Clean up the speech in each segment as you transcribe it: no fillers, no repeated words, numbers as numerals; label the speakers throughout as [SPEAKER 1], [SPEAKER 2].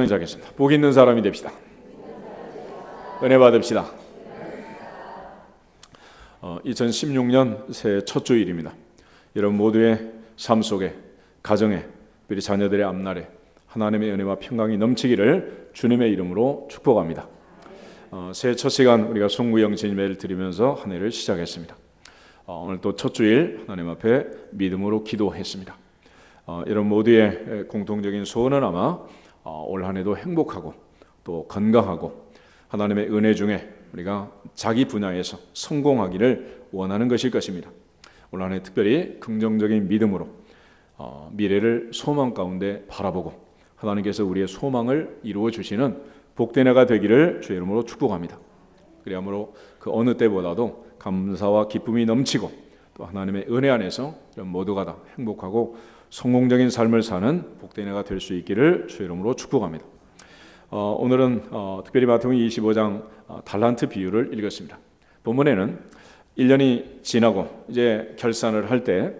[SPEAKER 1] 시작하겠습니다. 복 있는 사람이 됩시다. 은혜 받읍시다. 2016년 새해 첫 주일입니다. 여러분 모두의 삶 속에, 가정에, 우리 자녀들의 앞날에 하나님의 은혜와 평강이 넘치기를 주님의 이름으로 축복합니다. 새해 첫 시간 우리가 송구영 진예배를 드리면서 한 해를 시작했습니다. 오늘 또 첫 주일 하나님 앞에 믿음으로 기도했습니다. 여러분 모두의 공통적인 소원은 아마 올 한 해도 행복하고 또 건강하고 하나님의 은혜 중에 우리가 자기 분야에서 성공하기를 원하는 것일 것입니다. 올 한 해 특별히 긍정적인 믿음으로 미래를 소망 가운데 바라보고 하나님께서 우리의 소망을 이루어 주시는 복된 해가 되기를 주의 이름으로 축복합니다. 그리하므로 그 어느 때보다도 감사와 기쁨이 넘치고 또 하나님의 은혜 안에서 모두가 다 행복하고 성공적인 삶을 사는 복된 해가 될 수 있기를 주의 이름으로 축복합니다. 오늘은 특별히 마태복음 25장 달란트 비유를 읽었습니다. 본문에는 1년이 지나고 이제 결산을 할 때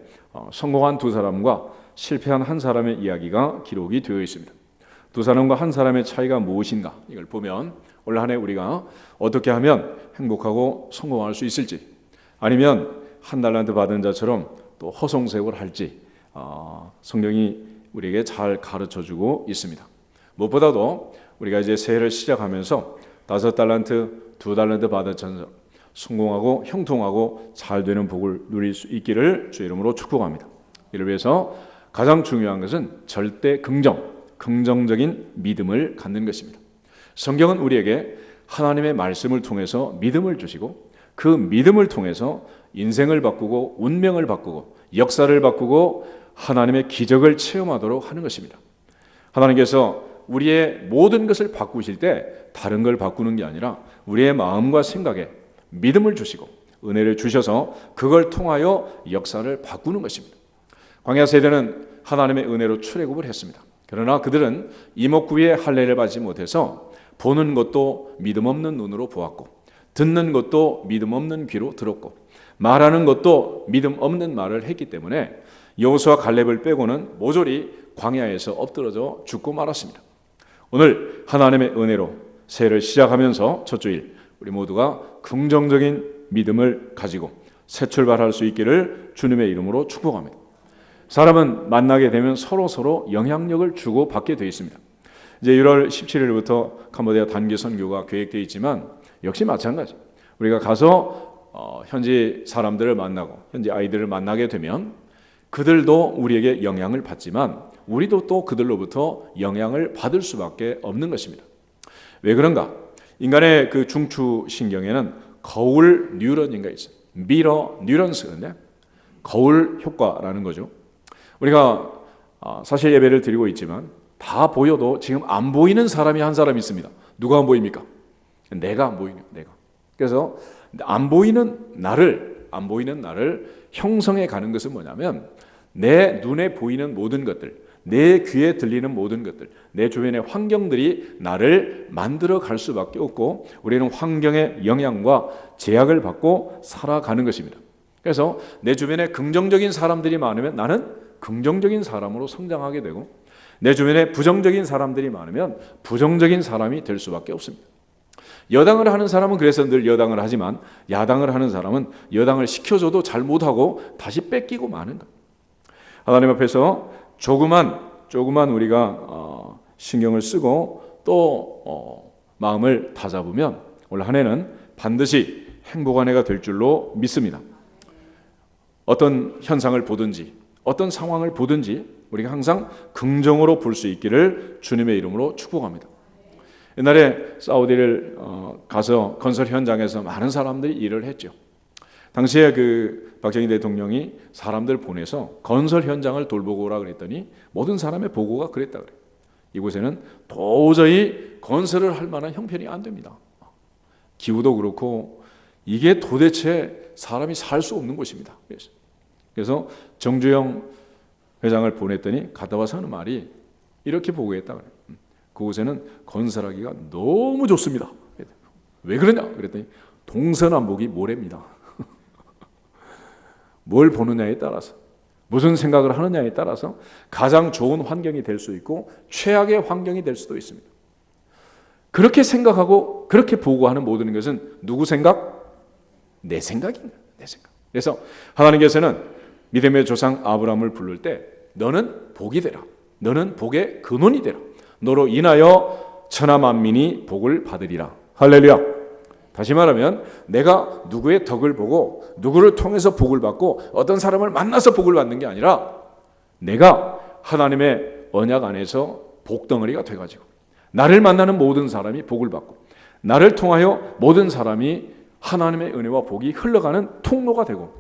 [SPEAKER 1] 성공한 두 사람과 실패한 한 사람의 이야기가 기록이 되어 있습니다. 두 사람과 한 사람의 차이가 무엇인가 이걸 보면 올 한 해 우리가 어떻게 하면 행복하고 성공할 수 있을지, 아니면 한 달란트 받은 자처럼 또 허송세월 할지 성경이 우리에게 잘 가르쳐주고 있습니다. 무엇보다도 우리가 이제 새해를 시작하면서 5달란트, 2달란트 받은 자처럼 성공하고 형통하고 잘 되는 복을 누릴 수 있기를 주의 이름으로 축복합니다. 이를 위해서 가장 중요한 것은 절대 긍정적인 믿음을 갖는 것입니다. 성경은 우리에게 하나님의 말씀을 통해서 믿음을 주시고 그 믿음을 통해서 인생을 바꾸고 운명을 바꾸고 역사를 바꾸고 하나님의 기적을 체험하도록 하는 것입니다. 하나님께서 우리의 모든 것을 바꾸실 때 다른 걸 바꾸는 게 아니라 우리의 마음과 생각에 믿음을 주시고 은혜를 주셔서 그걸 통하여 역사를 바꾸는 것입니다. 광야 세대는 하나님의 은혜로 출애굽을 했습니다. 그러나 그들은 이목구비의 할례를 받지 못해서 보는 것도 믿음 없는 눈으로 보았고 듣는 것도 믿음 없는 귀로 들었고 말하는 것도 믿음 없는 말을 했기 때문에 여호수아 갈렙을 빼고는 모조리 광야에서 엎드러져 죽고 말았습니다. 오늘 하나님의 은혜로 새해를 시작하면서 첫 주일 우리 모두가 긍정적인 믿음을 가지고 새 출발할 수 있기를 주님의 이름으로 축복합니다. 사람은 만나게 되면 서로 영향력을 주고 받게 되어 있습니다. 이제 1월 17일부터 캄보디아 단기 선교가 계획되어 있지만 역시 마찬가지. 우리가 가서 현지 사람들을 만나고 현지 아이들을 만나게 되면 그들도 우리에게 영향을 받지만 우리도 또 그들로부터 영향을 받을 수밖에 없는 것입니다. 왜 그런가? 인간의 그 중추 신경에는 거울 뉴런인가 있어요. 미러 뉴런스인데 거울 효과라는 거죠. 우리가 사실 예배를 드리고 있지만 다 보여도 지금 안 보이는 사람이 한 사람 있습니다. 누가 안 보입니까? 내가 안 보이네요. 내가. 그래서 안 보이는 나를 형성해 가는 것은 뭐냐면 내 눈에 보이는 모든 것들, 내 귀에 들리는 모든 것들, 내 주변의 환경들이 나를 만들어 갈 수밖에 없고 우리는 환경의 영향과 제약을 받고 살아가는 것입니다. 그래서 내 주변에 긍정적인 사람들이 많으면 나는 긍정적인 사람으로 성장하게 되고 내 주변에 부정적인 사람들이 많으면 부정적인 사람이 될 수밖에 없습니다. 여당을 하는 사람은 그래서 늘 여당을 하지만 야당을 하는 사람은 여당을 시켜줘도 잘 못하고 다시 뺏기고 마는 것. 하나님 앞에서 조그만 우리가 신경을 쓰고 또 마음을 다잡으면 올 한 해는 반드시 행복한 해가 될 줄로 믿습니다. 어떤 현상을 보든지 어떤 상황을 보든지 우리가 항상 긍정으로 볼 수 있기를 주님의 이름으로 축복합니다. 옛날에 사우디를 가서 건설 현장에서 많은 사람들이 일을 했죠. 당시에 그 박정희 대통령이 사람들 보내서 건설 현장을 돌보고 오라 그랬더니 모든 사람의 보고가 그랬다 그래요. 이곳에는 도저히 건설을 할 만한 형편이 안 됩니다. 기후도 그렇고 이게 도대체 사람이 살 수 없는 곳입니다. 그래서 정주영 회장을 보냈더니 갔다 와서 하는 말이 이렇게 보고했다 그래요. 그곳에는 건설하기가 너무 좋습니다. 왜 그러냐 그랬더니 동서남북이 모래입니다. 뭘 보느냐에 따라서 무슨 생각을 하느냐에 따라서 가장 좋은 환경이 될 수 있고 최악의 환경이 될 수도 있습니다. 그렇게 생각하고 그렇게 보고하는 모든 것은 누구 생각? 내 생각입니다. 내 생각. 그래서 하나님께서는 믿음의 조상 아브라함을 부를 때 너는 복이 되라. 너는 복의 근원이 되라. 너로 인하여 천하 만민이 복을 받으리라. 할렐루야. 다시 말하면 내가 누구의 덕을 보고 누구를 통해서 복을 받고 어떤 사람을 만나서 복을 받는 게 아니라 내가 하나님의 언약 안에서 복덩어리가 돼가지고 나를 만나는 모든 사람이 복을 받고 나를 통하여 모든 사람이 하나님의 은혜와 복이 흘러가는 통로가 되고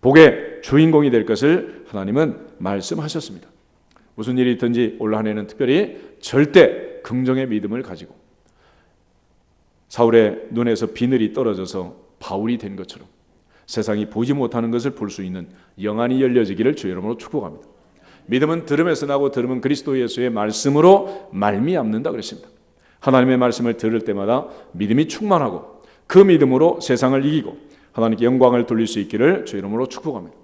[SPEAKER 1] 복의 주인공이 될 것을 하나님은 말씀하셨습니다. 무슨 일이 있든지 올 한 해는 특별히 절대 긍정의 믿음을 가지고 사울의 눈에서 비늘이 떨어져서 바울이 된 것처럼 세상이 보지 못하는 것을 볼 수 있는 영안이 열려지기를 주의 이름으로 축복합니다. 믿음은 들음에서 나고 들음은 그리스도 예수의 말씀으로 말미암는다 그랬습니다. 하나님의 말씀을 들을 때마다 믿음이 충만하고 그 믿음으로 세상을 이기고 하나님께 영광을 돌릴 수 있기를 주의 이름으로 축복합니다.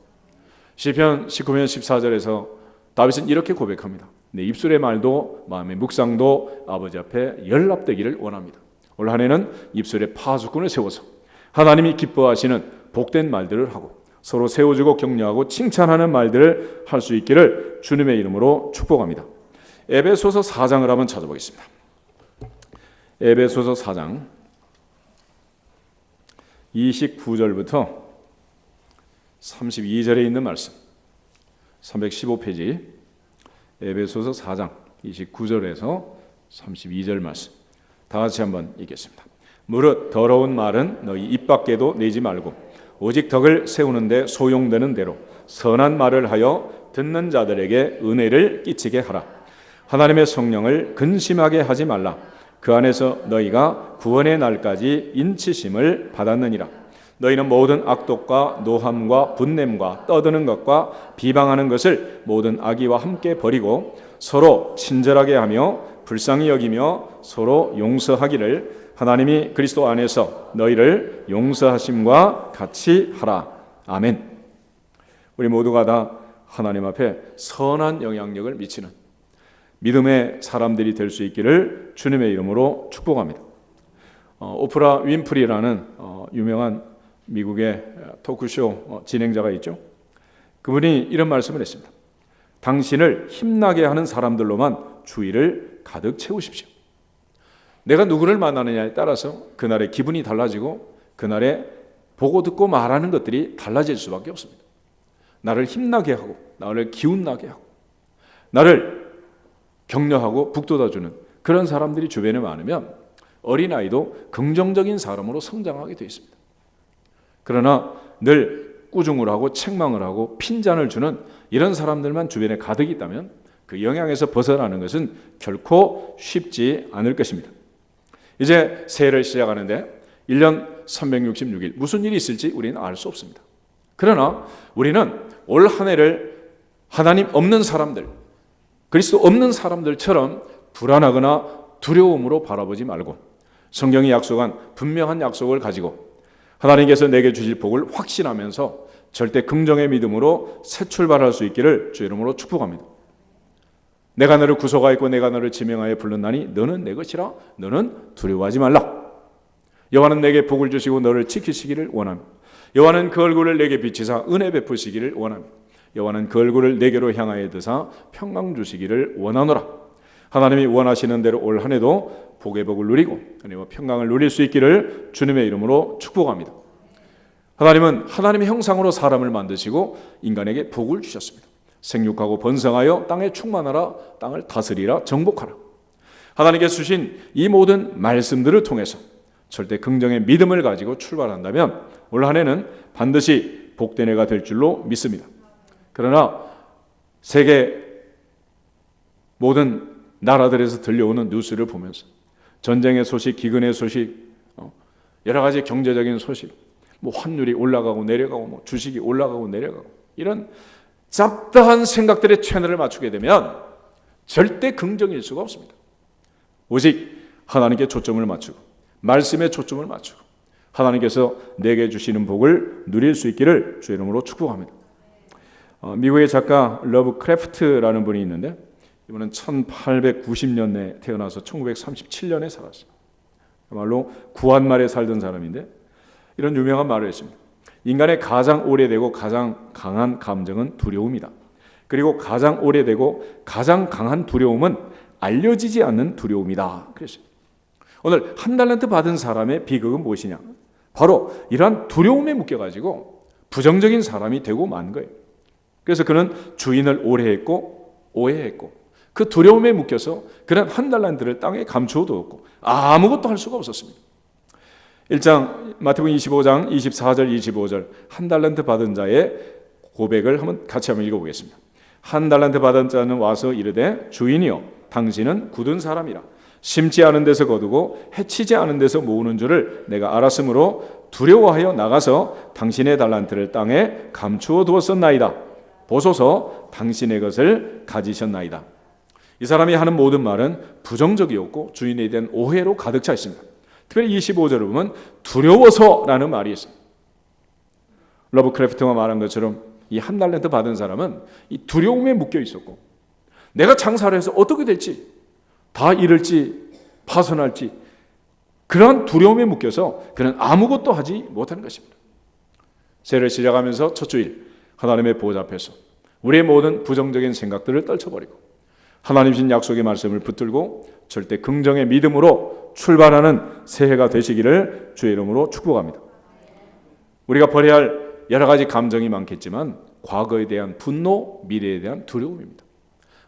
[SPEAKER 1] 시편 19편 14절에서 다윗은 이렇게 고백합니다. 내 입술의 말도 마음의 묵상도 아버지 앞에 연락되기를 원합니다. 올 한 해는 입술에 파수꾼을 세워서 하나님이 기뻐하시는 복된 말들을 하고 서로 세워주고 격려하고 칭찬하는 말들을 할 수 있기를 주님의 이름으로 축복합니다. 에베소서 4장을 한번 찾아보겠습니다. 에베소서 4장 29절부터 32절에 있는 말씀 315페이지 에베소서 4장 29절에서 32절 말씀 다 같이 한번 읽겠습니다. 무릇 더러운 말은 너희 입 밖에도 내지 말고 오직 덕을 세우는 데 소용되는 대로 선한 말을 하여 듣는 자들에게 은혜를 끼치게 하라. 하나님의 성령을 근심하게 하지 말라. 그 안에서 너희가 구원의 날까지 인치심을 받았느니라. 너희는 모든 악독과 노함과 분냄과 떠드는 것과 비방하는 것을 모든 악의와 함께 버리고 서로 친절하게 하며 불쌍히 여기며 서로 용서하기를 하나님이 그리스도 안에서 너희를 용서하심과 같이 하라. 아멘. 우리 모두가 다 하나님 앞에 선한 영향력을 미치는 믿음의 사람들이 될 수 있기를 주님의 이름으로 축복합니다. 오프라 윈프리라는 유명한 미국의 토크쇼 진행자가 있죠. 그분이 이런 말씀을 했습니다. 당신을 힘나게 하는 사람들로만 주위를 가득 채우십시오. 내가 누구를 만나느냐에 따라서 그날의 기분이 달라지고 그날의 보고 듣고 말하는 것들이 달라질 수밖에 없습니다. 나를 힘나게 하고 나를 기운나게 하고 나를 격려하고 북돋아주는 그런 사람들이 주변에 많으면 어린아이도 긍정적인 사람으로 성장하게 되어 있습니다. 그러나 늘 꾸중을 하고 책망을 하고 핀잔을 주는 이런 사람들만 주변에 가득 있다면 그 영향에서 벗어나는 것은 결코 쉽지 않을 것입니다. 이제 새해를 시작하는데 1년 366일 무슨 일이 있을지 우리는 알 수 없습니다. 그러나 우리는 올 한 해를 하나님 없는 사람들, 그리스도 없는 사람들처럼 불안하거나 두려움으로 바라보지 말고 성경이 약속한 분명한 약속을 가지고 하나님께서 내게 주실 복을 확신하면서 절대 긍정의 믿음으로 새 출발할 수 있기를 주의 이름으로 축복합니다. 내가 너를 구속하였고 내가 너를 지명하여 불렀나니 너는 내 것이라. 너는 두려워하지 말라. 여호와는 내게 복을 주시고 너를 지키시기를 원합니다. 여호와는 그 얼굴을 내게 비치사 은혜 베푸시기를 원합니다. 여호와는 그 얼굴을 내게로 향하여 드사 평강 주시기를 원하노라. 하나님이 원하시는 대로 올 한 해도 복의 복을 누리고 은혜와 평강을 누릴 수 있기를 주님의 이름으로 축복합니다. 하나님은 하나님의 형상으로 사람을 만드시고 인간에게 복을 주셨습니다. 생육하고 번성하여 땅에 충만하라. 땅을 다스리라. 정복하라. 하나님께서 주신 이 모든 말씀들을 통해서 절대 긍정의 믿음을 가지고 출발한다면 올 한 해는 반드시 복된 해가 될 줄로 믿습니다. 그러나 세계 모든 나라들에서 들려오는 뉴스를 보면서 전쟁의 소식, 기근의 소식, 여러 가지 경제적인 소식, 뭐 환율이 올라가고 내려가고 뭐 주식이 올라가고 내려가고 이런 잡다한 생각들의 채널을 맞추게 되면 절대 긍정일 수가 없습니다. 오직 하나님께 초점을 맞추고 말씀에 초점을 맞추고 하나님께서 내게 주시는 복을 누릴 수 있기를 주의 이름으로 축복합니다. 미국의 작가 러브크래프트라는 분이 있는데 이분은 1890년에 태어나서 1937년에 살았어요. 그야말로 구한말에 살던 사람인데 이런 유명한 말을 했습니다. 인간의 가장 오래되고 가장 강한 감정은 두려움이다. 그리고 가장 오래되고 가장 강한 두려움은 알려지지 않는 두려움이다. 그랬어요. 오늘 한 달란트 받은 사람의 비극은 무엇이냐? 바로 이러한 두려움에 묶여가지고 부정적인 사람이 되고 만 거예요. 그래서 그는 주인을 오해했고 그 두려움에 묶여서 그는 한 달란트를 땅에 감추어 두었고 아무것도 할 수가 없었습니다. 1장 마태복음 25장 24절 25절 한 달란트 받은 자의 고백을 같이 한번 읽어보겠습니다. 한 달란트 받은 자는 와서 이르되 주인이여 당신은 굳은 사람이라 심지 않은 데서 거두고 해치지 않은 데서 모으는 줄을 내가 알았으므로 두려워하여 나가서 당신의 달란트를 땅에 감추어 두었었나이다. 보소서 당신의 것을 가지셨나이다. 이 사람이 하는 모든 말은 부정적이었고 주인에 대한 오해로 가득 차 있습니다. 특별히 25절을 보면 두려워서라는 말이 있어요. 러브크래프트가 말한 것처럼 이 한 달란트 받은 사람은 이 두려움에 묶여 있었고 내가 장사를 해서 어떻게 될지 다 잃을지 파손할지 그러한 두려움에 묶여서 그는 아무것도 하지 못하는 것입니다. 새해를 시작하면서 첫 주일 하나님의 보좌 앞에서 우리의 모든 부정적인 생각들을 떨쳐버리고 하나님 신 약속의 말씀을 붙들고 절대 긍정의 믿음으로 출발하는 새해가 되시기를 주의 이름으로 축복합니다. 우리가 버려야 할 여러 가지 감정이 많겠지만 과거에 대한 분노, 미래에 대한 두려움입니다.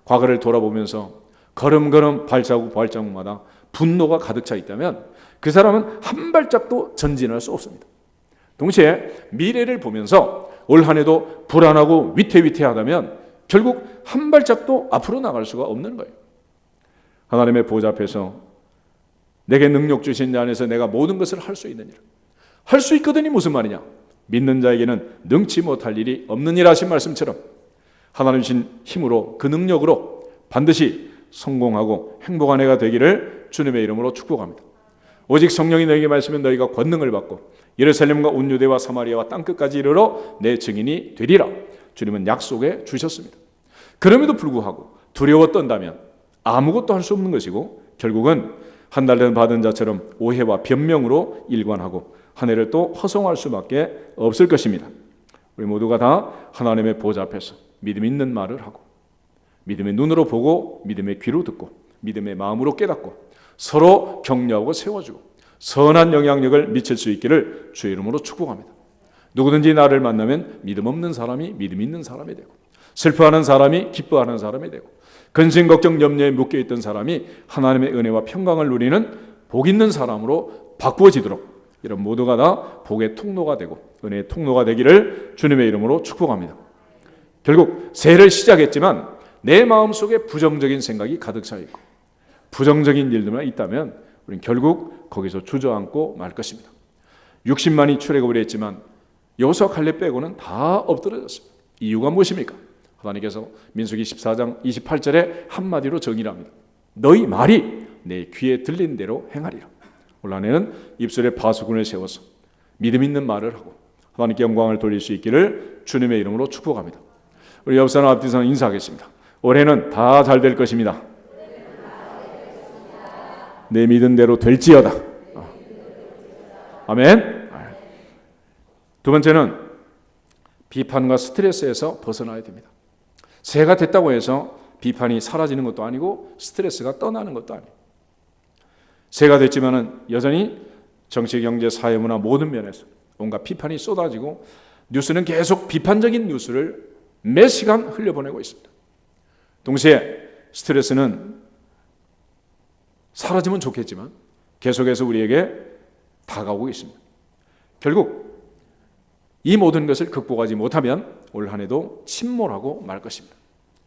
[SPEAKER 1] 과거를 돌아보면서 걸음걸음 발자국마다 분노가 가득 차 있다면 그 사람은 한 발짝도 전진할 수 없습니다. 동시에 미래를 보면서 올 한 해도 불안하고 위태위태하다면 결국 한 발짝도 앞으로 나갈 수가 없는 거예요. 하나님의 보좌 앞에서 내게 능력 주신 자 안에서 내가 모든 것을 할 수 있느니라. 할 수 있거든이 무슨 말이냐? 믿는 자에게는 능치 못할 일이 없느니라 하신 말씀처럼 하나님 신 힘으로 그 능력으로 반드시 성공하고 행복한 해가 되기를 주님의 이름으로 축복합니다. 오직 성령이 너에게 말씀하면 너희가 권능을 받고 예루살렘과 온 유대와 사마리아와 땅끝까지 이르러 내 증인이 되리라. 주님은 약속해 주셨습니다. 그럼에도 불구하고 두려워 떤다면 아무것도 할 수 없는 것이고 결국은 한 달은 받은 자처럼 오해와 변명으로 일관하고 한 해를 또 허송할 수밖에 없을 것입니다. 우리 모두가 다 하나님의 보좌 앞에서 믿음 있는 말을 하고 믿음의 눈으로 보고 믿음의 귀로 듣고 믿음의 마음으로 깨닫고 서로 격려하고 세워주고 선한 영향력을 미칠 수 있기를 주의 이름으로 축복합니다. 누구든지 나를 만나면 믿음 없는 사람이 믿음 있는 사람이 되고 슬퍼하는 사람이 기뻐하는 사람이 되고 근심 걱정 염려에 묶여있던 사람이 하나님의 은혜와 평강을 누리는 복 있는 사람으로 바꾸어지도록 이런 모두가 다 복의 통로가 되고 은혜의 통로가 되기를 주님의 이름으로 축복합니다. 결국 새해를 시작했지만 내 마음속에 부정적인 생각이 가득 차 있고 부정적인 일들만 있다면 우리는 결국 거기서 주저앉고 말 것입니다. 60만이 출애굽을 했지만 여호수아 칼렙 빼고는 다 엎드러졌습니다. 이유가 무엇입니까? 하나님께서 민수기 14장 28절에 한마디로 정의를 합니다. 너희 말이 내 귀에 들린 대로 행하리라. 올 한 해는 입술에 파수꾼을 세워서 믿음 있는 말을 하고 하나님께 영광을 돌릴 수 있기를 주님의 이름으로 축복합니다. 우리 옆 사람 앞뒤 사람 인사하겠습니다. 올해는 다 잘 될 것입니다. 내 믿은 대로 될지어다. 아멘. 두 번째는 비판과 스트레스에서 벗어나야 됩니다. 새해가 됐다고 해서 비판이 사라지는 것도 아니고 스트레스가 떠나는 것도 아니에요. 새해가 됐지만은 여전히 정치, 경제, 사회, 문화 모든 면에서 온갖 비판이 쏟아지고 뉴스는 계속 비판적인 뉴스를 매 시간 흘려보내고 있습니다. 동시에 스트레스는 사라지면 좋겠지만 계속해서 우리에게 다가오고 있습니다. 결국 이 모든 것을 극복하지 못하면 올 한 해도 침몰하고 말 것입니다.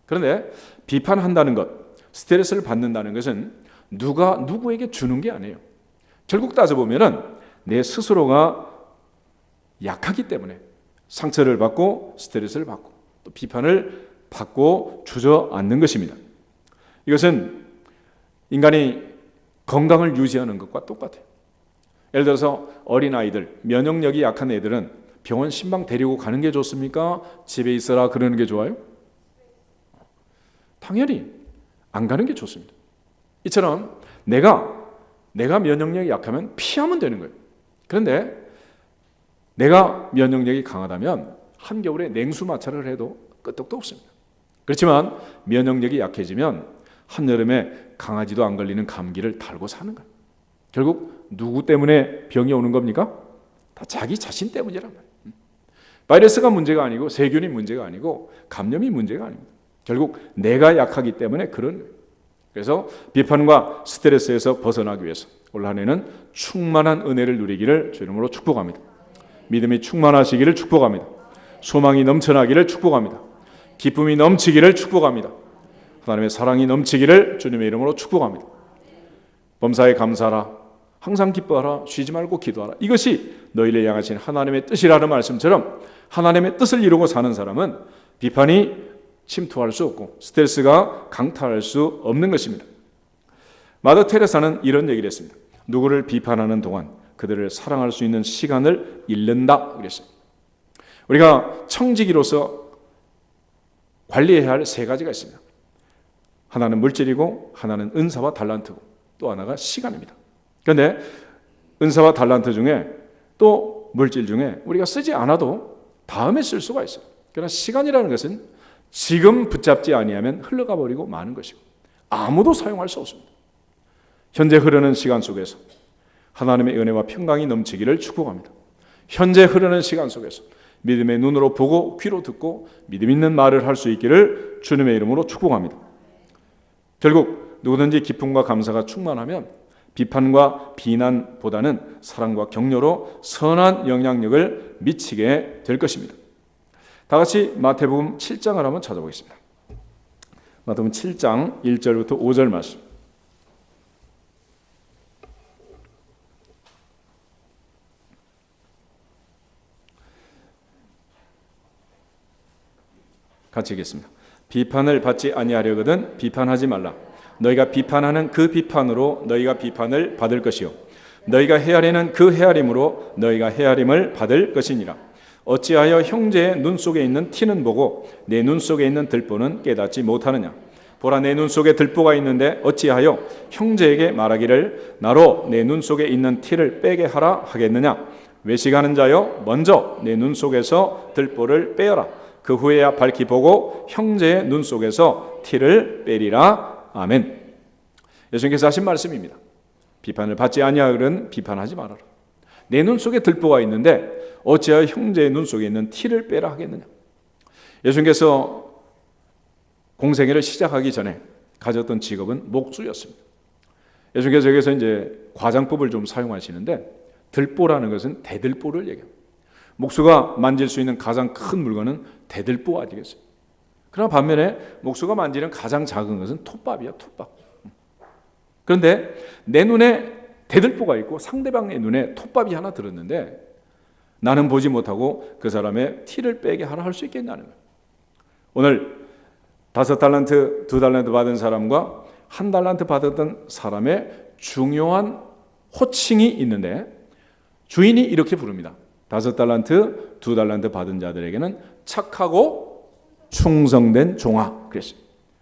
[SPEAKER 1] 그런데 비판한다는 것, 스트레스를 받는다는 것은 누가 누구에게 주는 게 아니에요. 결국 따져보면은 내 스스로가 약하기 때문에 상처를 받고 스트레스를 받고 또 비판을 받고 주저앉는 것입니다. 이것은 인간이 건강을 유지하는 것과 똑같아요. 예를 들어서 어린아이들, 면역력이 약한 애들은 병원 신방 데리고 가는 게 좋습니까? 집에 있어라 그러는 게 좋아요? 당연히 안 가는 게 좋습니다. 이처럼 내가 면역력이 약하면 피하면 되는 거예요. 그런데 내가 면역력이 강하다면 한겨울에 냉수 마찰을 해도 끄떡도 없습니다. 그렇지만 면역력이 약해지면 한여름에 강아지도 안 걸리는 감기를 달고 사는 거예요. 결국 누구 때문에 병이 오는 겁니까? 다 자기 자신 때문이란 말이에요. 바이러스가 문제가 아니고 세균이 문제가 아니고 감염이 문제가 아닙니다. 결국 내가 약하기 때문에 그런 거예요. 그래서 비판과 스트레스에서 벗어나기 위해서 올 한 해는 충만한 은혜를 누리기를 주 이름으로 축복합니다. 믿음이 충만하시기를 축복합니다. 소망이 넘쳐나기를 축복합니다. 기쁨이 넘치기를 축복합니다. 하나님의 사랑이 넘치기를 주님의 이름으로 축복합니다. 범사에 감사하라. 항상 기뻐하라. 쉬지 말고 기도하라. 이것이 너희를 향하신 하나님의 뜻이라는 말씀처럼 하나님의 뜻을 이루고 사는 사람은 비판이 침투할 수 없고 스트레스가 강탈할 수 없는 것입니다. 마더 테레사는 이런 얘기를 했습니다. 누구를 비판하는 동안 그들을 사랑할 수 있는 시간을 잃는다 그랬어요. 우리가 청지기로서 관리해야 할 세 가지가 있습니다. 하나는 물질이고 하나는 은사와 달란트고 또 하나가 시간입니다. 그런데 은사와 달란트 중에 또 물질 중에 우리가 쓰지 않아도 다음에 쓸 수가 있어요. 그러나 시간이라는 것은 지금 붙잡지 아니하면 흘러가 버리고 마는 것이고 아무도 사용할 수 없습니다. 현재 흐르는 시간 속에서 하나님의 은혜와 평강이 넘치기를 축복합니다. 현재 흐르는 시간 속에서 믿음의 눈으로 보고 귀로 듣고 믿음 있는 말을 할 수 있기를 주님의 이름으로 축복합니다. 결국 누구든지 기쁨과 감사가 충만하면 비판과 비난보다는 사랑과 격려로 선한 영향력을 미치게 될 것입니다. 다 같이 마태복음 7장을 한번 찾아보겠습니다. 마태복음 7장 1절부터 5절 말씀. 같이 읽겠습니다. 비판을 받지 아니하려거든 비판하지 말라. 너희가 비판하는 그 비판으로 너희가 비판을 받을 것이요 너희가 헤아리는 그 헤아림으로 너희가 헤아림을 받을 것이니라. 어찌하여 형제의 눈 속에 있는 티는 보고 내 눈 속에 있는 들보는 깨닫지 못하느냐. 보라, 내 눈 속에 들보가 있는데 어찌하여 형제에게 말하기를 나로 내 눈 속에 있는 티를 빼게 하라 하겠느냐. 외식하는 자여, 먼저 내 눈 속에서 들보를 빼어라. 그 후에야 밝히 보고 형제의 눈 속에서 티를 빼리라. 아멘. 예수님께서 하신 말씀입니다. 비판을 받지 아니하거든 비판하지 말아라. 내 눈 속에 들보가 있는데 어찌하여 형제의 눈 속에 있는 티를 빼라 하겠느냐. 예수님께서 공생애를 시작하기 전에 가졌던 직업은 목수였습니다. 예수님께서 여기서 이제 과장법을 좀 사용하시는데 들보라는 것은 대들보를 얘기합니다. 목수가 만질 수 있는 가장 큰 물건은 대들보 아니겠어요? 그러나 반면에 목수가 만지는 가장 작은 것은 톱밥이야, 톱밥. 그런데 내 눈에 대들보가 있고 상대방의 눈에 톱밥이 하나 들었는데 나는 보지 못하고 그 사람의 티를 빼게 하라 할 수 있겠냐는 거예요. 오늘 5달란트, 2달란트 받은 사람과 1달란트 받았던 사람의 중요한 호칭이 있는데 주인이 이렇게 부릅니다. 5달란트, 2달란트 받은 자들에게는 착하고 충성된 종아 그랬어요.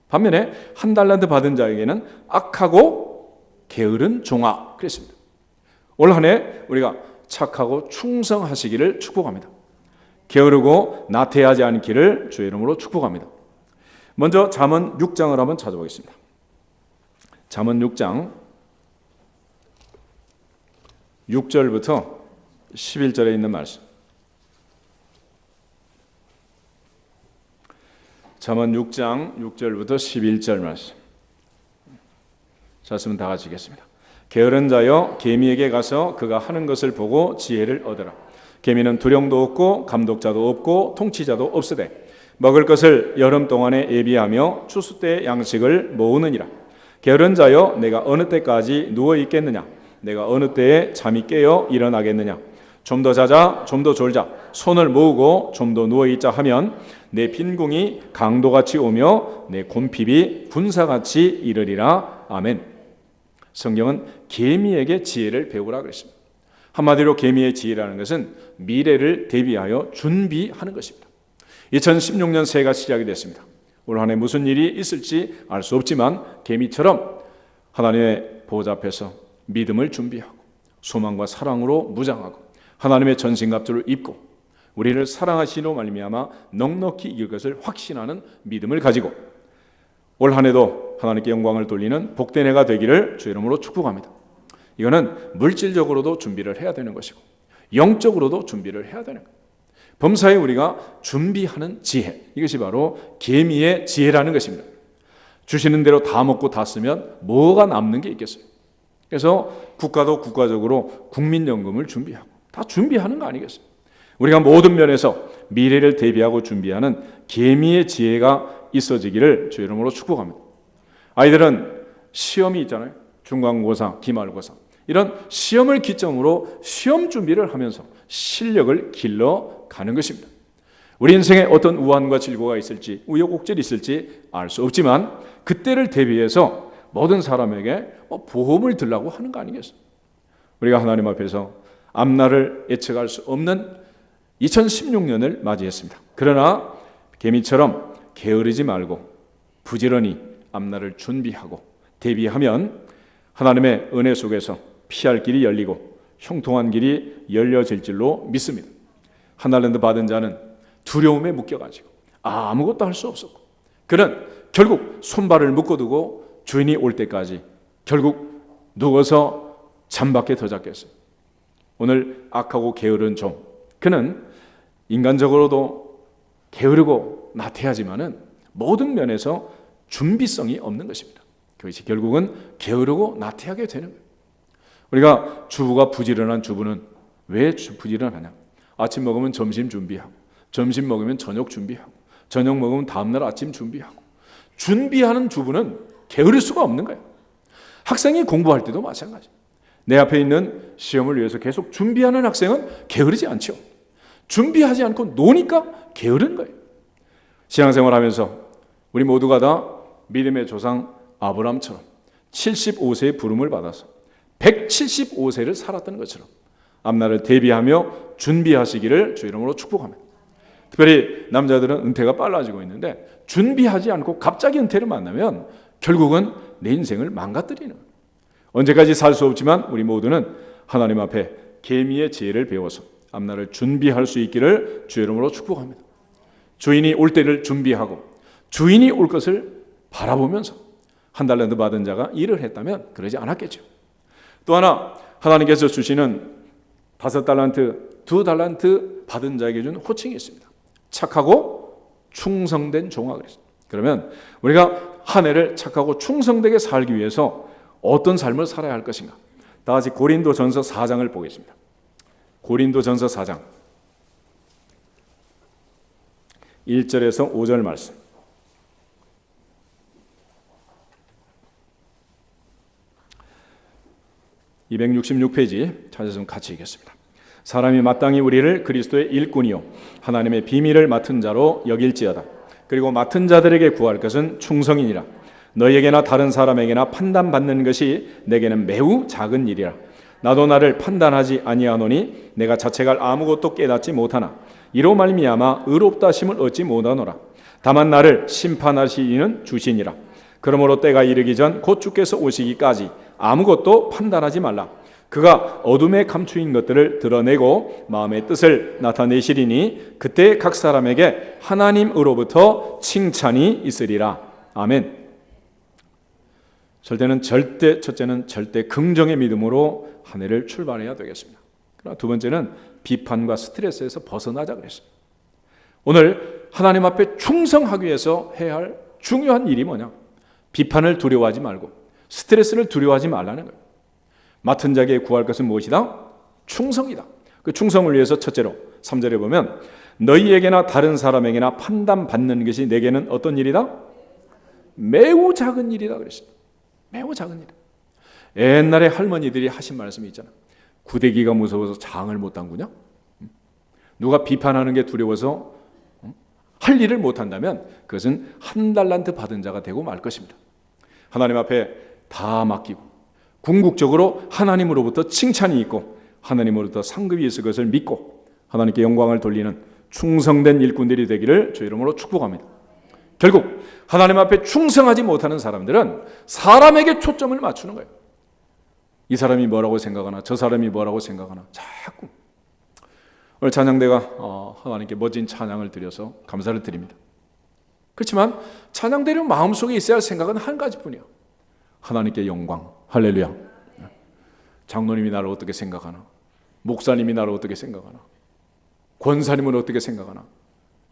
[SPEAKER 1] 반면에 1달란트 받은 자에게는 악하고 게으른 종아 그랬습니다. 올 한 해 우리가 착하고 충성하시기를 축복합니다. 게으르고 나태하지 않기를 주의 이름으로 축복합니다. 먼저 잠언 6장을 한번 찾아보겠습니다. 잠언 6장 6절부터 11절에 있는 말씀. 잠언 6장 6절부터 11절 말씀. 자, 쓰면 다 같이 읽겠습니다. 게으른 자여 개미에게 가서 그가 하는 것을 보고 지혜를 얻으라. 개미는 두령도 없고 감독자도 없고 통치자도 없으되 먹을 것을 여름 동안에 예비하며 추수 때의 양식을 모으느니라. 게으른 자여 내가 어느 때까지 누워 있겠느냐. 내가 어느 때에 잠이 깨어 일어나겠느냐. 좀 더 자자, 좀 더 졸자, 손을 모으고 좀 더 누워있자 하면 내 빈궁이 강도같이 오며 내 곰핍이 군사같이 이르리라. 아멘. 성경은 개미에게 지혜를 배우라 그랬습니다. 한마디로 개미의 지혜라는 것은 미래를 대비하여 준비하는 것입니다. 2016년 새해가 시작이 됐습니다. 올 한 해 무슨 일이 있을지 알 수 없지만 개미처럼 하나님의 보좌 앞에서 믿음을 준비하고 소망과 사랑으로 무장하고 하나님의 전신갑주를 입고 우리를 사랑하시로 말미암아 넉넉히 이길 것을 확신하는 믿음을 가지고 올 한 해도 하나님께 영광을 돌리는 복된 해가 되기를 주 이름으로 축복합니다. 이거는 물질적으로도 준비를 해야 되는 것이고 영적으로도 준비를 해야 되는 거예요. 범사에 우리가 준비하는 지혜, 이것이 바로 계미의 지혜라는 것입니다. 주시는 대로 다 먹고 다 쓰면 뭐가 남는 게 있겠어요? 그래서 국가도 국가적으로 국민연금을 준비하고 다 준비하는 거 아니겠어요? 우리가 모든 면에서 미래를 대비하고 준비하는 계미의 지혜가 있어지기를 주 이름으로 축복합니다. 아이들은 시험이 있잖아요. 중간고사, 기말고사. 이런 시험을 기점으로 시험 준비를 하면서 실력을 길러가는 것입니다. 우리 인생에 어떤 우환과 질고가 있을지 우여곡절이 있을지 알 수 없지만 그때를 대비해서 모든 사람에게 보험을 들라고 하는 거 아니겠어요? 우리가 하나님 앞에서 앞날을 예측할 수 없는 2016년을 맞이했습니다. 그러나 개미처럼 게으르지 말고 부지런히 앞날을 준비하고 대비하면 하나님의 은혜 속에서 피할 길이 열리고 형통한 길이 열려질 줄로 믿습니다. 하늘랜드 받은 자는 두려움에 묶여가지고 아무것도 할 수 없었고 그는 결국 손발을 묶어두고 주인이 올 때까지 결국 누워서 잠밖에 더 잤겠어요. 오늘 악하고 게으른 종, 그는 인간적으로도 게으르고 나태하지만은 모든 면에서 준비성이 없는 것입니다. 그것이 결국은 게으르고 나태하게 되는 거예요. 우리가 주부가 부지런한 주부는 왜 부지런하냐? 아침 먹으면 점심 준비하고 점심 먹으면 저녁 준비하고 저녁 먹으면 다음날 아침 준비하고 준비하는 주부는 게으를 수가 없는 거예요. 학생이 공부할 때도 마찬가지예요. 내 앞에 있는 시험을 위해서 계속 준비하는 학생은 게으르지 않죠. 준비하지 않고 노니까 게으른 거예요. 신앙생활 하면서 우리 모두가 다 믿음의 조상 아브라함처럼 75세의 부름을 받아서 175세를 살았던 것처럼 앞날을 대비하며 준비하시기를 주 이름으로 축복합니다. 특별히 남자들은 은퇴가 빨라지고 있는데 준비하지 않고 갑자기 은퇴를 만나면 결국은 내 인생을 망가뜨리는 거예요. 언제까지 살 수 없지만 우리 모두는 하나님 앞에 계미의 지혜를 배워서 앞날을 준비할 수 있기를 주 이름으로 축복합니다. 주인이 올 때를 준비하고 주인이 올 것을 바라보면서 한 달란트 받은 자가 일을 했다면 그러지 않았겠죠. 또 하나 하나님께서 주시는 5달란트, 2달란트 받은 자에게 준 호칭이 있습니다. 착하고 충성된 종아 그랬습니다. 그러면 우리가 한 해를 착하고 충성되게 살기 위해서 어떤 삶을 살아야 할 것인가? 다 같이 고린도전서 4장을 보겠습니다. 고린도전서 4장 1절에서 5절 말씀. (266페이지) 찾아서 같이 읽겠습니다. 사람이 마땅히 우리를 그리스도의 일꾼이요 하나님의 비밀을 맡은 자로 여길지어다. 그리고 맡은 자들에게 구할 것은 충성이니라. 너희에게나 다른 사람에게나 판단받는 것이 내게는 매우 작은 일이라. 나도 나를 판단하지 아니하노니 내가 자책할 아무것도 깨닫지 못하나 이로 말미암아 의롭다 하심을 얻지 못하노라. 다만 나를 심판하시는 주시니라. 그러므로 때가 이르기 전 곧 주께서 오시기까지 아무것도 판단하지 말라. 그가 어둠에 감추인 것들을 드러내고 마음의 뜻을 나타내시리니 그때 각 사람에게 하나님으로부터 칭찬이 있으리라. 아멘. 첫째는 절대 긍정의 믿음으로 한 해를 출발해야 되겠습니다. 그러나 두 번째는 비판과 스트레스에서 벗어나자 그랬어요. 오늘 하나님 앞에 충성하기 위해서 해야 할 중요한 일이 뭐냐? 비판을 두려워하지 말고 스트레스를 두려워하지 말라는 거예요. 맡은 자에게 구할 것은 무엇이다? 충성이다. 그 충성을 위해서 첫째로 3절에 보면 너희에게나 다른 사람에게나 판단받는 것이 내게는 어떤 일이다? 매우 작은 일이다 그랬어요. 매우 작은 일. 옛날에 할머니들이 하신 말씀이 있잖아. 구데기가 무서워서 장을 못 담그냐? 누가 비판하는 게 두려워서 할 일을 못한다면 그것은 1달란트 받은 자가 되고 말 것입니다. 하나님 앞에 다 맡기고 궁극적으로 하나님으로부터 칭찬이 있고 하나님으로부터 상급이 있을 것을 믿고 하나님께 영광을 돌리는 충성된 일꾼들이 되기를 주 이름으로 축복합니다. 결국 하나님 앞에 충성하지 못하는 사람들은 사람에게 초점을 맞추는 거예요. 이 사람이 뭐라고 생각하나, 저 사람이 뭐라고 생각하나, 자꾸. 오늘 찬양대가 하나님께 멋진 찬양을 드려서 감사를 드립니다. 그렇지만 찬양대는 마음속에 있어야 할 생각은 한 가지뿐이야. 하나님께 영광. 할렐루야. 장로님이 나를 어떻게 생각하나, 목사님이 나를 어떻게 생각하나, 권사님은 어떻게 생각하나,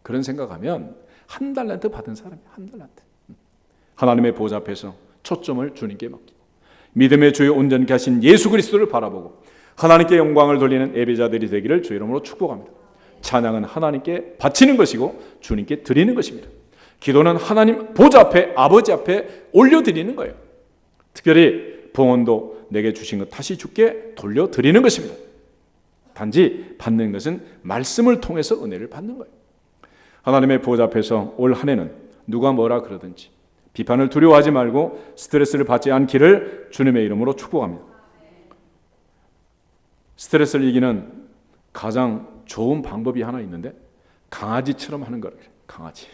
[SPEAKER 1] 그런 생각하면 한 달란트 받은 사람이 한 달란트. 하나님의 보좌 앞에서 초점을 주님께 맡기고 믿음의 주요 온전케 하신 예수 그리스도를 바라보고 하나님께 영광을 돌리는 예배자들이 되기를 주의 이름으로 축복합니다. 찬양은 하나님께 바치는 것이고 주님께 드리는 것입니다. 기도는 하나님 보좌 앞에, 아버지 앞에 올려드리는 거예요. 특별히 봉헌도 내게 주신 것 다시 주께 돌려드리는 것입니다. 단지 받는 것은 말씀을 통해서 은혜를 받는 거예요. 하나님의 보좌 앞에서 올 한 해는 누가 뭐라 그러든지 비판을 두려워하지 말고 스트레스를 받지 않기를 주님의 이름으로 축복합니다. 스트레스를 이기는 가장 좋은 방법이 하나 있는데 강아지처럼 하는 거라 그래요. 강아지.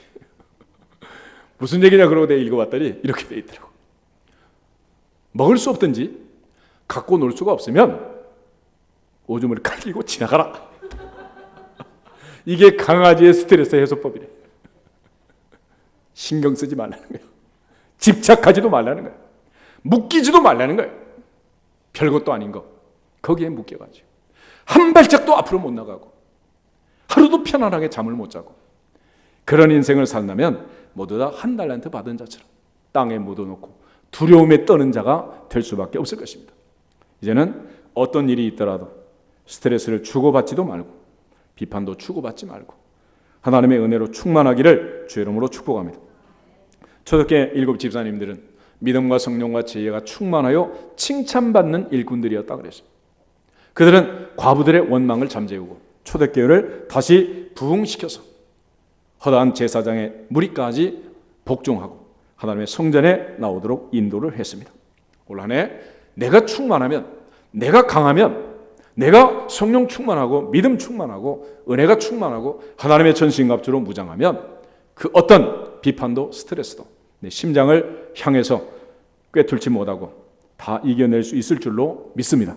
[SPEAKER 1] 무슨 얘기냐 그러고 내가 읽어봤더니 이렇게 돼 있더라고. 먹을 수 없든지 갖고 놀 수가 없으면 오줌을 깔리고 지나가라. 이게 강아지의 스트레스 해소법이래. 신경 쓰지 말라는 거예요. 집착하지도 말라는 거예요. 묶이지도 말라는 거예요. 별것도 아닌 거 거기에 묶여가지고 한 발짝도 앞으로 못 나가고 하루도 편안하게 잠을 못 자고 그런 인생을 산다면 모두 다 한 달란트 받은 자처럼 땅에 묻어놓고 두려움에 떠는 자가 될 수밖에 없을 것입니다. 이제는 어떤 일이 있더라도 스트레스를 주고받지도 말고 비판도 주고받지 말고 하나님의 은혜로 충만하기를 주의 이름으로 축복합니다. 초대교회 7 집사님들은 믿음과 성령과 지혜가 충만하여 칭찬받는 일꾼들이었다 그랬어요. 그들은 과부들의 원망을 잠재우고 초대교회를 다시 부흥시켜서 허다한 제사장의 무리까지 복종하고 하나님의 성전에 나오도록 인도를 했습니다. 올 한 해 내가 충만하면, 내가 강하면, 내가 성령 충만하고 믿음 충만하고 은혜가 충만하고 하나님의 전신갑주로 무장하면 그 어떤 비판도 스트레스도 내 심장을 향해서 꿰뚫지 못하고 다 이겨낼 수 있을 줄로 믿습니다.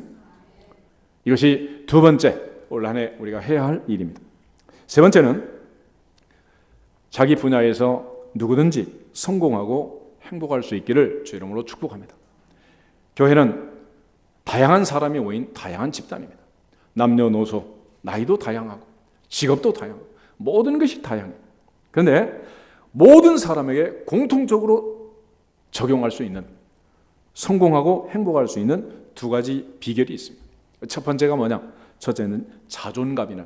[SPEAKER 1] 이것이 두 번째 올 한 해 우리가 해야 할 일입니다. 세 번째는 자기 분야에서 누구든지 성공하고 행복할 수 있기를 주의 이름으로 축복합니다. 교회는 다양한 사람이 모인 다양한 집단입니다. 남녀노소, 나이도 다양하고 직업도 다양하고 모든 것이 다양해요. 그런데 모든 사람에게 공통적으로 적용할 수 있는 성공하고 행복할 수 있는 두 가지 비결이 있습니다. 첫 번째가 뭐냐? 첫째는 자존감이나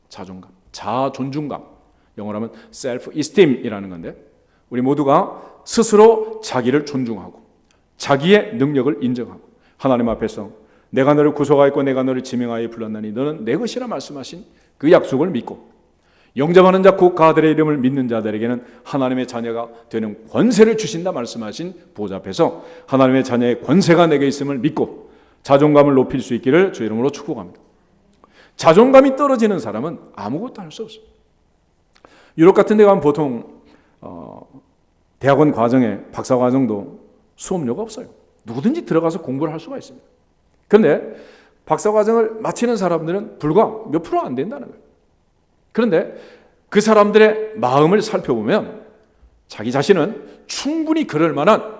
[SPEAKER 1] 자존감, 자존중감, 영어로 하면 self-esteem이라는 건데 우리 모두가 스스로 자기를 존중하고 자기의 능력을 인정하고 하나님 앞에서 내가 너를 구속하였고 내가 너를 지명하여 불렀나니 너는 내 것이라 말씀하신 그 약속을 믿고 영접하는 자 곧 그들의 이름을 믿는 자들에게는 하나님의 자녀가 되는 권세를 주신다 말씀하신 보좌 앞에서 하나님의 자녀의 권세가 내게 있음을 믿고 자존감을 높일 수 있기를 주의 이름으로 축복합니다. 자존감이 떨어지는 사람은 아무것도 할 수 없어요. 유럽 같은 데 가면 보통 대학원 과정에 박사 과정도 수업료가 없어요. 누구든지 들어가서 공부를 할 수가 있습니다. 그런데 박사 과정을 마치는 사람들은 불과 몇 프로 안 된다는 거예요. 그런데 그 사람들의 마음을 살펴보면 자기 자신은 충분히 그럴 만한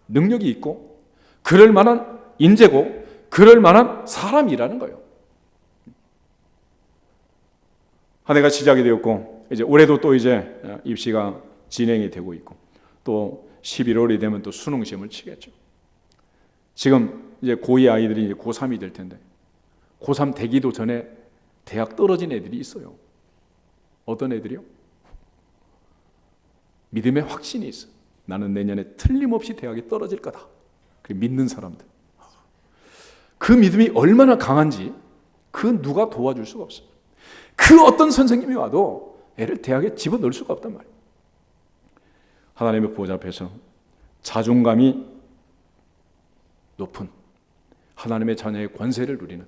[SPEAKER 1] 능력이 있고 그럴 만한 인재고 그럴 만한 사람이라는 거예요. 한 해가 시작이 되었고 이제 올해도 또 이제 입시가 진행이 되고 있고 또 11월이 되면 또 수능 시험을 치겠죠. 지금 이제 고2 아이들이 이제 고3이 될 텐데 고3 되기도 전에 대학 떨어진 애들이 있어요. 어떤 애들이요? 믿음의 확신이 있어. 나는 내년에 틀림없이 대학에 떨어질 거다. 믿는 사람들. 그 믿음이 얼마나 강한지 그 누가 도와줄 수가 없어요. 그 어떤 선생님이 와도 애를 대학에 집어넣을 수가 없단 말이에요. 하나님의 보좌 앞에서 자존감이 높은 하나님의 자녀의 권세를 누리는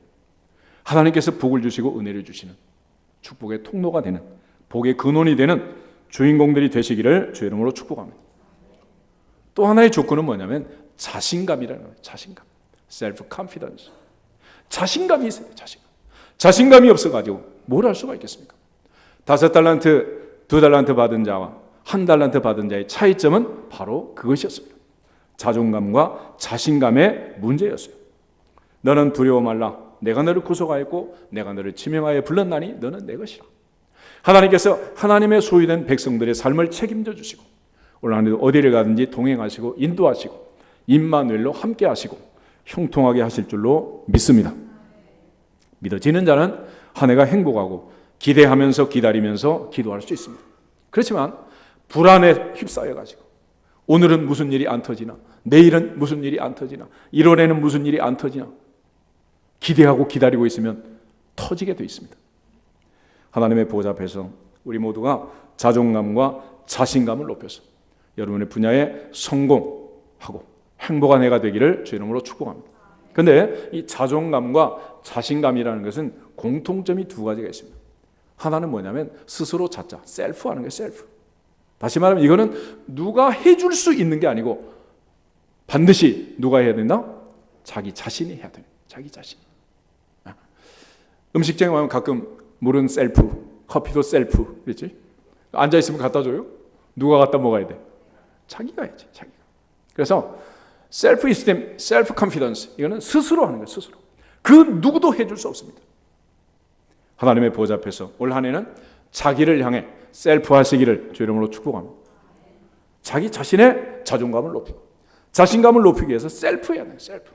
[SPEAKER 1] 하나님께서 복을 주시고 은혜를 주시는 축복의 통로가 되는 복의 근원이 되는 주인공들이 되시기를 주의 이름으로 축복합니다. 또 하나의 조건은 뭐냐면 자신감이라는 거예요. 자신감. self confidence. 자신감이 있어야 돼요. 자신감이 없어가지고 뭘 할 수가 있겠습니까? 5달란트, 2달란트 받은 자와 1달란트 받은 자의 차이점은 바로 그것이었습니다. 자존감과 자신감의 문제였어요. 너는 두려워 말라. 내가 너를 구속하였고 내가 너를 지명하여 불렀나니 너는 내 것이라. 하나님께서 하나님의 소유된 백성들의 삶을 책임져 주시고 오늘 하늘도 어디를 가든지 동행하시고 인도하시고 임마누엘로 함께 하시고 형통하게 하실 줄로 믿습니다. 믿어지는 자는 한 해가 행복하고 기대하면서 기다리면서 기도할 수 있습니다. 그렇지만 불안에 휩싸여가지고 오늘은 무슨 일이 안 터지나, 내일은 무슨 일이 안 터지나, 1월에는 무슨 일이 안 터지나 기대하고 기다리고 있으면 터지게 돼 있습니다. 하나님의 보좌 앞에서 우리 모두가 자존감과 자신감을 높여서 여러분의 분야에 성공하고 행복한 해가 되기를 주의 이름으로 축복합니다. 그런데 이 자존감과 자신감이라는 것은 공통점이 2가지가 있습니다. 하나는 뭐냐면 스스로 찾자, 셀프 하는 거예요. 셀프. 다시 말하면 이거는 누가 해줄 수 있는 게 아니고 반드시 누가 해야 된다? 자기 자신이 해야 돼요. 자기 자신. 음식점에 가면 가끔 물은 셀프, 커피도 셀프, 그렇지? 앉아있으면 갖다 줘요? 누가 갖다 먹어야 돼? 자기가 해야지, 자기가. 그래서 셀프 이스템, 셀프 컨피던스, 이거는 스스로 하는 거예요, 스스로. 그 누구도 해줄 수 없습니다. 하나님의 보좌 앞에서 올 한 해는 자기를 향해 셀프 하시기를 주 이름으로 축복합니다. 자기 자신의 자존감을 높이고 자신감을 높이기 위해서 셀프 해야 돼요, 셀프.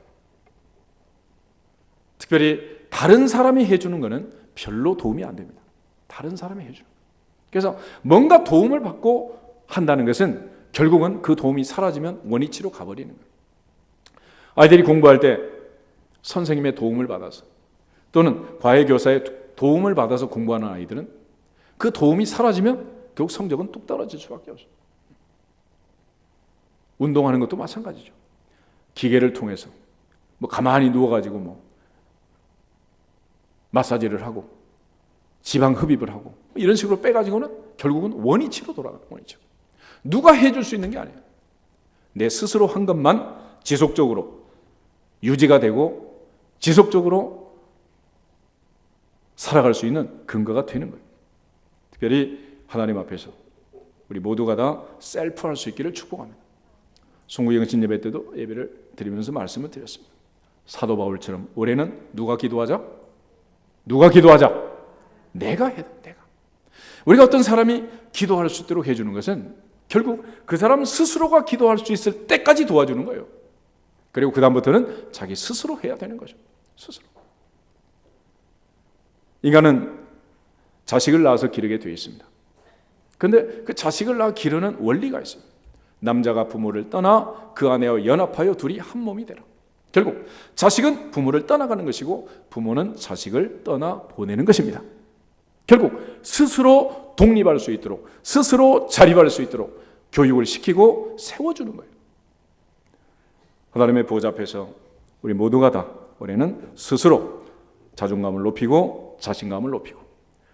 [SPEAKER 1] 특별히 다른 사람이 해주는 것은 별로 도움이 안 됩니다. 다른 사람이 해주는 거예요. 그래서 뭔가 도움을 받고 한다는 것은 결국은 그 도움이 사라지면 원위치로 가버리는 거예요. 아이들이 공부할 때 선생님의 도움을 받아서 또는 과외교사의 도움을 받아서 공부하는 아이들은 그 도움이 사라지면 결국 성적은 뚝 떨어질 수밖에 없어요. 운동하는 것도 마찬가지죠. 기계를 통해서 뭐 가만히 누워가지고 마사지를 하고 지방 흡입을 하고 이런 식으로 빼가지고는 결국은 원위치로 돌아가요. 원위치로. 누가 해줄 수 있는 게 아니에요. 내 스스로 한 것만 지속적으로 유지가 되고 지속적으로 살아갈 수 있는 근거가 되는 거예요. 특별히 하나님 앞에서 우리 모두가 다 셀프할 수 있기를 축복합니다. 송구영신 예배 때도 예배를 드리면서 말씀을 드렸습니다. 사도 바울처럼 올해는 누가 기도하자? 누가 기도하자? 내가 해야 돼. 내가. 우리가 어떤 사람이 기도할 수 있도록 해주는 것은 결국 그 사람 스스로가 기도할 수 있을 때까지 도와주는 거예요. 그리고 그 다음부터는 자기 스스로 해야 되는 거죠. 스스로. 인간은 자식을 낳아서 기르게 되어 있습니다. 그런데 그 자식을 낳아 기르는 원리가 있어요. 남자가 부모를 떠나 그 아내와 연합하여 둘이 한 몸이 되라. 결국 자식은 부모를 떠나가는 것이고 부모는 자식을 떠나 보내는 것입니다. 결국 스스로 독립할 수 있도록 스스로 자립할 수 있도록 교육을 시키고 세워주는 거예요. 하나님의 보좌 앞에서 우리 모두가 다 올해는 스스로 자존감을 높이고 자신감을 높이고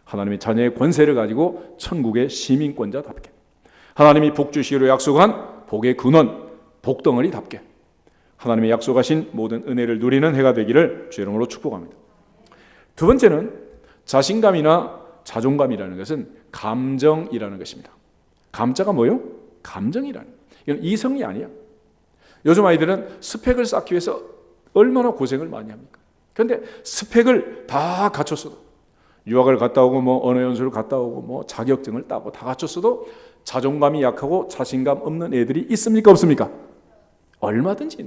[SPEAKER 1] 하나님의 자녀의 권세를 가지고 천국의 시민권자답게 하나님이 복 주시기로 약속한 복의 근원, 복덩어리답게 하나님의 약속하신 모든 은혜를 누리는 해가 되기를 주의 이름으로 축복합니다. 2번째는 자신감이나 자존감이라는 것은 감정이라는 것입니다. 감자가 뭐요? 감정이라는 거예요. 이건 이성이 아니야. 요즘 아이들은 스펙을 쌓기 위해서 얼마나 고생을 많이 합니까? 그런데 스펙을 다 갖췄어도 유학을 갔다 오고 언어 연수를 갔다 오고 자격증을 따고 다 갖췄어도 자존감이 약하고 자신감 없는 애들이 있습니까? 없습니까? 얼마든지.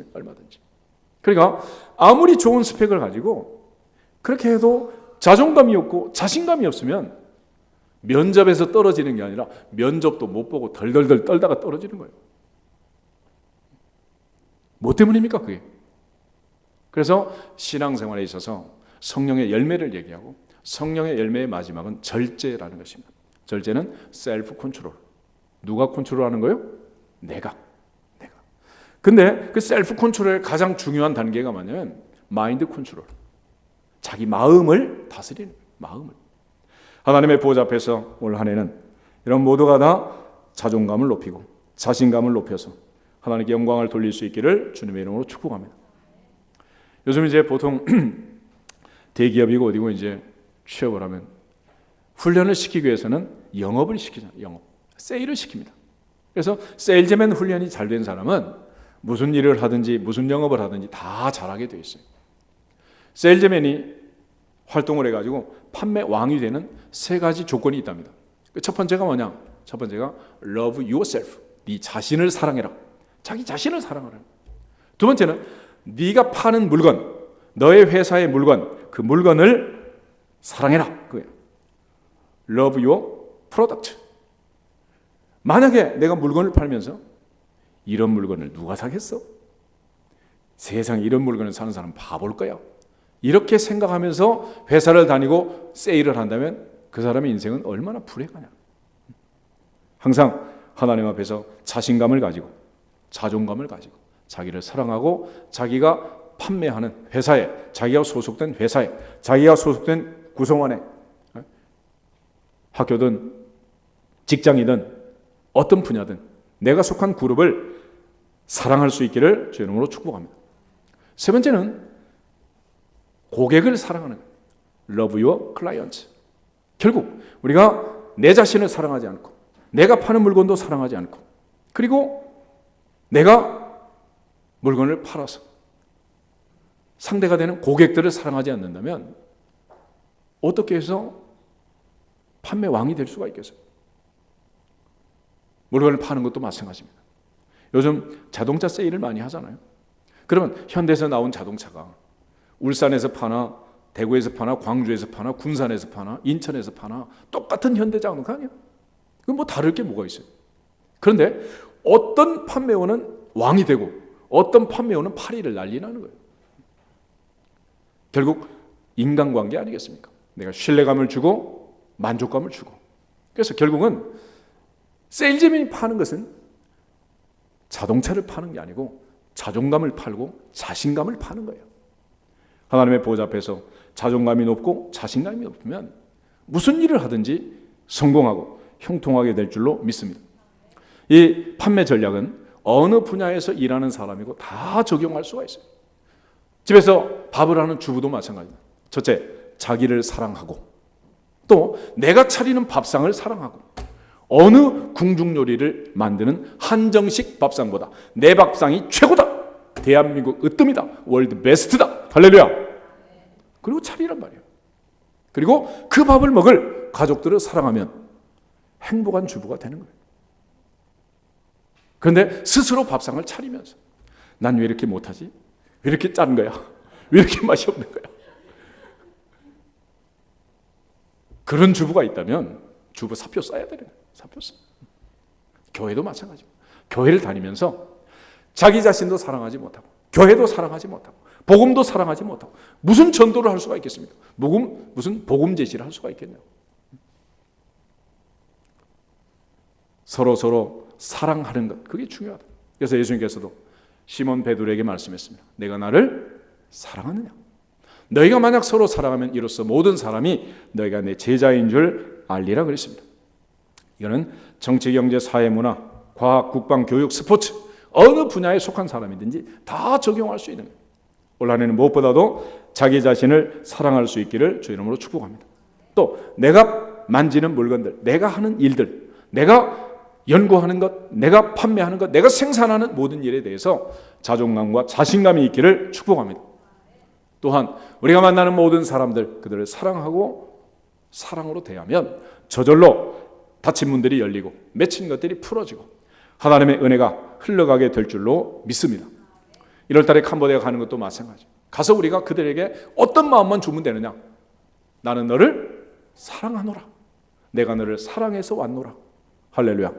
[SPEAKER 1] 그러니까 아무리 좋은 스펙을 가지고 그렇게 해도 자존감이 없고 자신감이 없으면 면접에서 떨어지는 게 아니라 면접도 못 보고 덜덜덜 떨다가 떨어지는 거예요. 뭐 때문입니까 그게? 그래서 신앙생활에 있어서 성령의 열매를 얘기하고 성령의 열매의 마지막은 절제라는 것입니다. 절제는 셀프 컨트롤. 누가 컨트롤하는 거예요? 내가. 근데 그 셀프 컨트롤의 가장 중요한 단계가 뭐냐면 마인드 컨트롤. 자기 마음을 다스리는 거예요. 마음을. 하나님의 보좌 앞에서 올 한 해는 이런 모두가 다 자존감을 높이고 자신감을 높여서 하나님께 영광을 돌릴 수 있기를 주님의 이름으로 축복합니다. 요즘 이제 보통 대기업이고 어디고 이제 취업을 하면 훈련을 시키기 위해서는 영업을 시키잖아요. 영업. 세일을 시킵니다. 그래서 세일즈맨 훈련이 잘 된 사람은 무슨 일을 하든지 무슨 영업을 하든지 다 잘하게 되어 있어요. 세일즈맨이 활동을 해가지고 판매 왕이 되는 3가지 조건이 있답니다. 첫 번째가 뭐냐? 첫 번째가 love yourself. 네 자신을 사랑해라. 자기 자신을 사랑하라. 두 번째는 네가 파는 물건, 너의 회사의 물건, 그 물건을 사랑해라. 그거예요. Love your product. 만약에 내가 물건을 팔면서 이런 물건을 누가 사겠어? 세상에 이런 물건을 사는 사람 바볼 거야. 이렇게 생각하면서 회사를 다니고 세일을 한다면 그 사람의 인생은 얼마나 불행하냐. 항상 하나님 앞에서 자신감을 가지고 자존감을 가지고 자기를 사랑하고 자기가 판매하는 회사에, 자기가 소속된 회사에, 자기가 소속된 구성원에, 학교든 직장이든 어떤 분야든 내가 속한 그룹을 사랑할 수 있기를 주의 이름으로 축복합니다. 세 번째는 고객을 사랑하는 거예요. Love your client. 결국 우리가 내 자신을 사랑하지 않고 내가 파는 물건도 사랑하지 않고 그리고 내가 물건을 팔아서 상대가 되는 고객들을 사랑하지 않는다면 어떻게 해서 판매 왕이 될 수가 있겠어요? 물건을 파는 것도 마찬가지입니다. 요즘 자동차 세일을 많이 하잖아요. 그러면 현대에서 나온 자동차가 울산에서 파나 대구에서 파나 광주에서 파나 군산에서 파나 인천에서 파나 똑같은 현대자동차 아니에요? 그건 뭐 다를 게 뭐가 있어요? 그런데 어떤 판매원은 왕이 되고 어떤 판매원은 파리를 날리는 거예요. 결국 인간관계 아니겠습니까? 내가 신뢰감을 주고 만족감을 주고. 그래서 결국은 세일즈맨이 파는 것은 자동차를 파는 게 아니고 자존감을 팔고 자신감을 파는 거예요. 하나님의 보좌 앞에서 자존감이 높고 자신감이 높으면 무슨 일을 하든지 성공하고 형통하게 될 줄로 믿습니다. 이 판매 전략은 어느 분야에서 일하는 사람이고 다 적용할 수가 있어요. 집에서 밥을 하는 주부도 마찬가지입니다. 첫째, 자기를 사랑하고 또 내가 차리는 밥상을 사랑하고 어느 궁중 요리를 만드는 한정식 밥상보다 내 밥상이 최고다. 대한민국 으뜸이다. 월드 베스트다. 할렐루야. 그리고 차리란 말이에요. 그리고 그 밥을 먹을 가족들을 사랑하면 행복한 주부가 되는 거예요. 그런데 스스로 밥상을 차리면서 난 왜 이렇게 못하지? 왜 이렇게 짠 거야? 왜 이렇게 맛이 없는 거야? 그런 주부가 있다면 주부 사표 써야 되는 거예요. 사표 써. 교회도 마찬가지입니다. 교회를 다니면서 자기 자신도 사랑하지 못하고 교회도 사랑하지 못하고 복음도 사랑하지 못하고 무슨 전도를 할 수가 있겠습니까? 무슨 복음 제시를 할 수가 있겠냐고. 서로 사랑하는 것, 그게 중요하다. 그래서 예수님께서도 시몬 베드로에게 말씀했습니다. 내가 나를 사랑하느냐? 너희가 만약 서로 사랑하면 이로써 모든 사람이 너희가 내 제자인 줄 알리라 그랬습니다. 이거는 정치, 경제, 사회, 문화, 과학, 국방, 교육, 스포츠 어느 분야에 속한 사람이든지 다 적용할 수 있는 거예요. 올 한해는 무엇보다도 자기 자신을 사랑할 수 있기를 주 이름으로 축복합니다. 또 내가 만지는 물건들, 내가 하는 일들, 내가 연구하는 것, 내가 판매하는 것, 내가 생산하는 모든 일에 대해서 자존감과 자신감이 있기를 축복합니다. 또한 우리가 만나는 모든 사람들, 그들을 사랑하고 사랑으로 대하면 저절로 닫힌 문들이 열리고 맺힌 것들이 풀어지고 하나님의 은혜가 흘러가게 될 줄로 믿습니다. 1월 달에 캄보디아 가는 것도 마찬가지. 가서 우리가 그들에게 어떤 마음만 주면 되느냐? 나는 너를 사랑하노라. 내가 너를 사랑해서 왔노라. 할렐루야.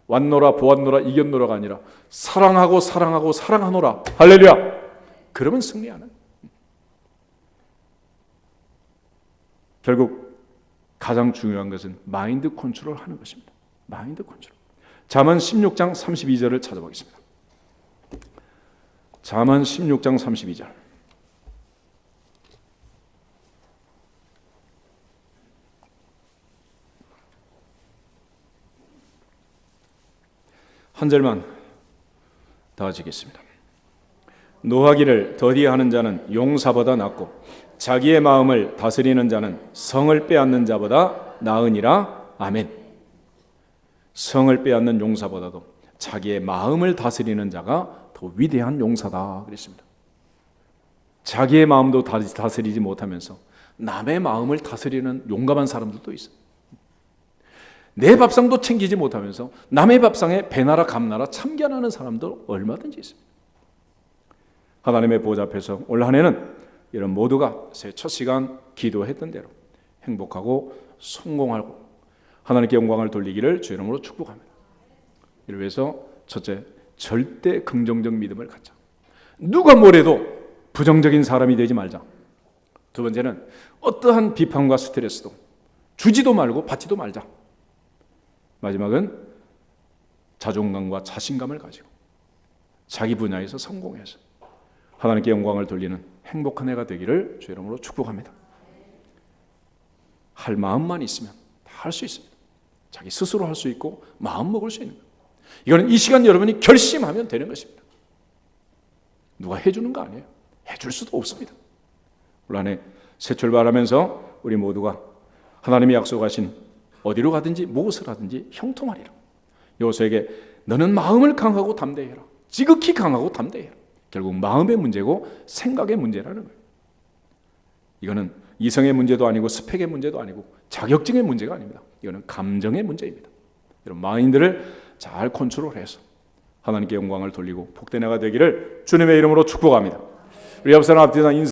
[SPEAKER 1] 왔노라, 보았노라, 이겼노라가 아니라 사랑하고 사랑하고 사랑하노라. 할렐루야. 그러면 승리하는. 결국 가장 중요한 것은 마인드 컨트롤 하는 것입니다. 마인드 컨트롤. 잠언 16장 32절을 찾아보겠습니다. 잠언 16장 32절. 한 절만 다 지겠습니다. 노하기를 더디하는 자는 용사보다 낫고 자기의 마음을 다스리는 자는 성을 빼앗는 자보다 나으니라. 아멘. 성을 빼앗는 용사보다도 자기의 마음을 다스리는 자가 더 위대한 용사다 그랬습니다. 자기의 마음도 다스리지 못하면서 남의 마음을 다스리는 용감한 사람들도 있어요. 내 밥상도 챙기지 못하면서 남의 밥상에 배나라 감나라 참견하는 사람도 얼마든지 있습니다. 하나님의 보좌 앞에서 올 한 해는 이런 모두가 새 첫 시간 기도했던 대로 행복하고 성공하고 하나님께 영광을 돌리기를 주 이름으로 축복합니다. 이를 위해서 첫째, 절대 긍정적 믿음을 갖자. 누가 뭐래도 부정적인 사람이 되지 말자. 두 번째는 어떠한 비판과 스트레스도 주지도 말고 받지도 말자. 마지막은 자존감과 자신감을 가지고 자기 분야에서 성공해서 하나님께 영광을 돌리는 행복한 해가 되기를 주 이름으로 축복합니다. 할 마음만 있으면 다 할 수 있습니다. 자기 스스로 할 수 있고 마음 먹을 수 있는 거예요. 이거는 이 시간 여러분이 결심하면 되는 것입니다. 누가 해주는 거 아니에요. 해줄 수도 없습니다. 올 한 해 새 출발하면서 우리 모두가 하나님이 약속하신 어디로 가든지 무엇을 하든지 형통하리라. 여호수아에게 너는 마음을 강하고 담대해라. 지극히 강하고 담대해라. 결국 마음의 문제고 생각의 문제라는 거예요. 이거는 이성의 문제도 아니고 스펙의 문제도 아니고 자격증의 문제가 아닙니다. 이거는 감정의 문제입니다. 이런 마인드를 잘 컨트롤해서 하나님께 영광을 돌리고 복된 해가 되기를 주님의 이름으로 축복합니다. 우리 옆 사람 앞에서 인사